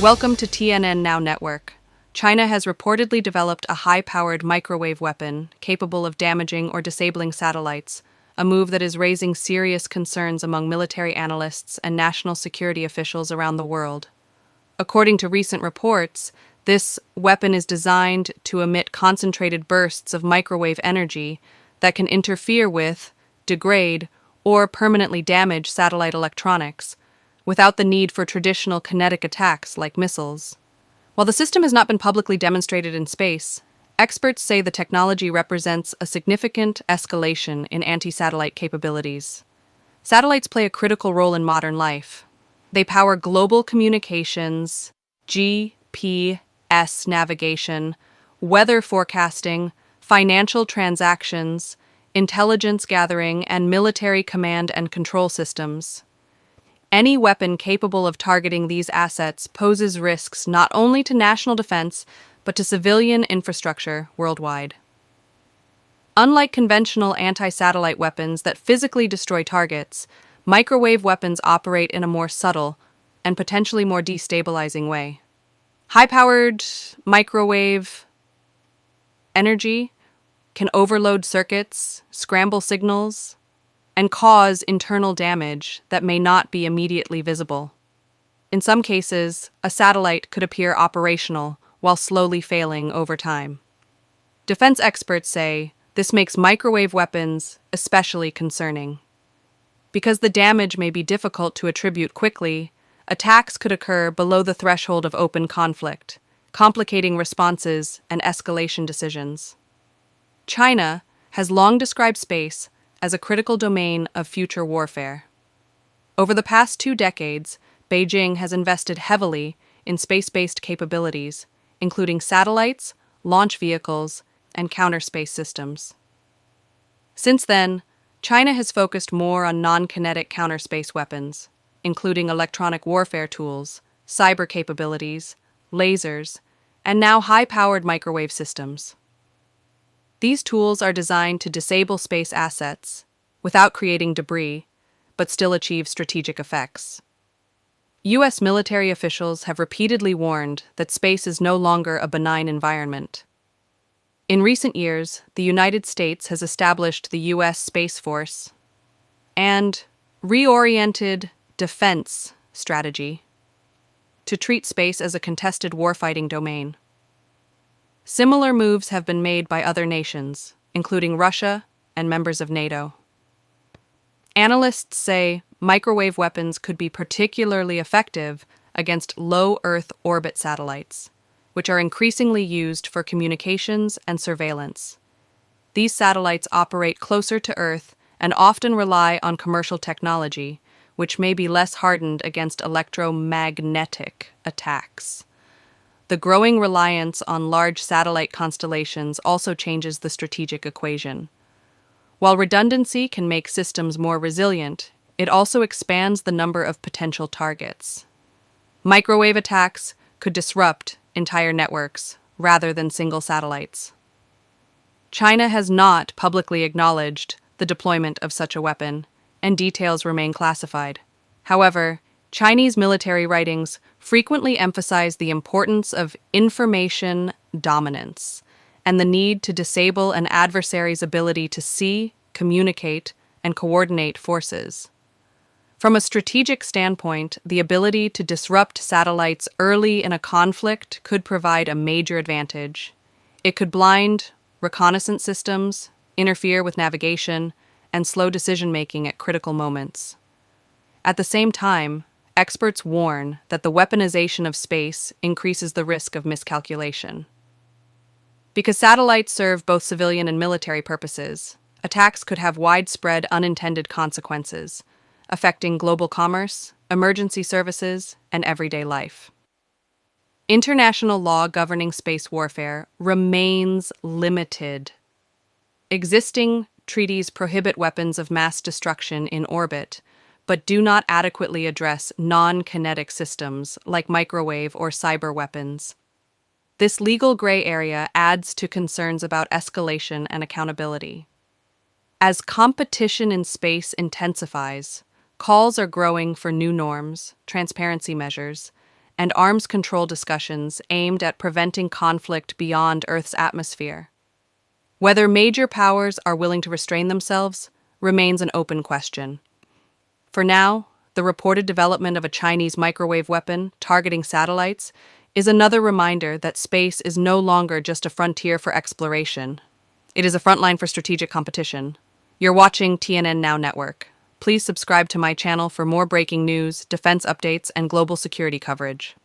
Welcome to TNN Now Network. China has reportedly developed a high-powered microwave weapon capable of damaging or disabling satellites, a move that is raising serious concerns among military analysts and national security officials around the world. According to recent reports, this weapon is designed to emit concentrated bursts of microwave energy that can interfere with, degrade, or permanently damage satellite electronics, without the need for traditional kinetic attacks like missiles. While the system has not been publicly demonstrated in space, experts say the technology represents a significant escalation in anti-satellite capabilities. Satellites play a critical role in modern life. They power global communications, GPS navigation, weather forecasting, financial transactions, intelligence gathering, and military command and control systems. Any weapon capable of targeting these assets poses risks not only to national defense, but to civilian infrastructure worldwide. Unlike conventional anti-satellite weapons that physically destroy targets, microwave weapons operate in a more subtle and potentially more destabilizing way. High-powered microwave energy can overload circuits, scramble signals, and cause internal damage that may not be immediately visible. In some cases, a satellite could appear operational while slowly failing over time. Defense experts say this makes microwave weapons especially concerning. Because the damage may be difficult to attribute quickly, attacks could occur below the threshold of open conflict, complicating responses and escalation decisions. China has long described space as a critical domain of future warfare. Over the past 2 decades, Beijing has invested heavily in space-based capabilities, including satellites, launch vehicles, and counter-space systems. Since then, China has focused more on non-kinetic counter-space weapons, including electronic warfare tools, cyber capabilities, lasers, and now high-powered microwave systems. These tools are designed to disable space assets without creating debris, but still achieve strategic effects. U.S. military officials have repeatedly warned that space is no longer a benign environment. In recent years, the United States has established the U.S. Space Force and reoriented defense strategy to treat space as a contested warfighting domain. Similar moves have been made by other nations, including Russia and members of NATO. Analysts say microwave weapons could be particularly effective against low Earth orbit satellites, which are increasingly used for communications and surveillance. These satellites operate closer to Earth and often rely on commercial technology, which may be less hardened against electromagnetic attacks. The growing reliance on large satellite constellations also changes the strategic equation. While redundancy can make systems more resilient, it also expands the number of potential targets. Microwave attacks could disrupt entire networks rather than single satellites. China has not publicly acknowledged the deployment of such a weapon, and details remain classified. However, Chinese military writings frequently emphasize the importance of information dominance and the need to disable an adversary's ability to see, communicate, and coordinate forces. From a strategic standpoint, the ability to disrupt satellites early in a conflict could provide a major advantage. It could blind reconnaissance systems, interfere with navigation, and slow decision-making at critical moments. At the same time, experts warn that the weaponization of space increases the risk of miscalculation. Because satellites serve both civilian and military purposes, attacks could have widespread unintended consequences, affecting global commerce, emergency services, and everyday life. International law governing space warfare remains limited. Existing treaties prohibit weapons of mass destruction in orbit, but do not adequately address non-kinetic systems like microwave or cyber weapons. This legal gray area adds to concerns about escalation and accountability. As competition in space intensifies, calls are growing for new norms, transparency measures, and arms control discussions aimed at preventing conflict beyond Earth's atmosphere. Whether major powers are willing to restrain themselves remains an open question. For now, the reported development of a Chinese microwave weapon targeting satellites is another reminder that space is no longer just a frontier for exploration. It is a frontline for strategic competition. You're watching TNN Now Network. Please subscribe to my channel for more breaking news, defense updates, and global security coverage.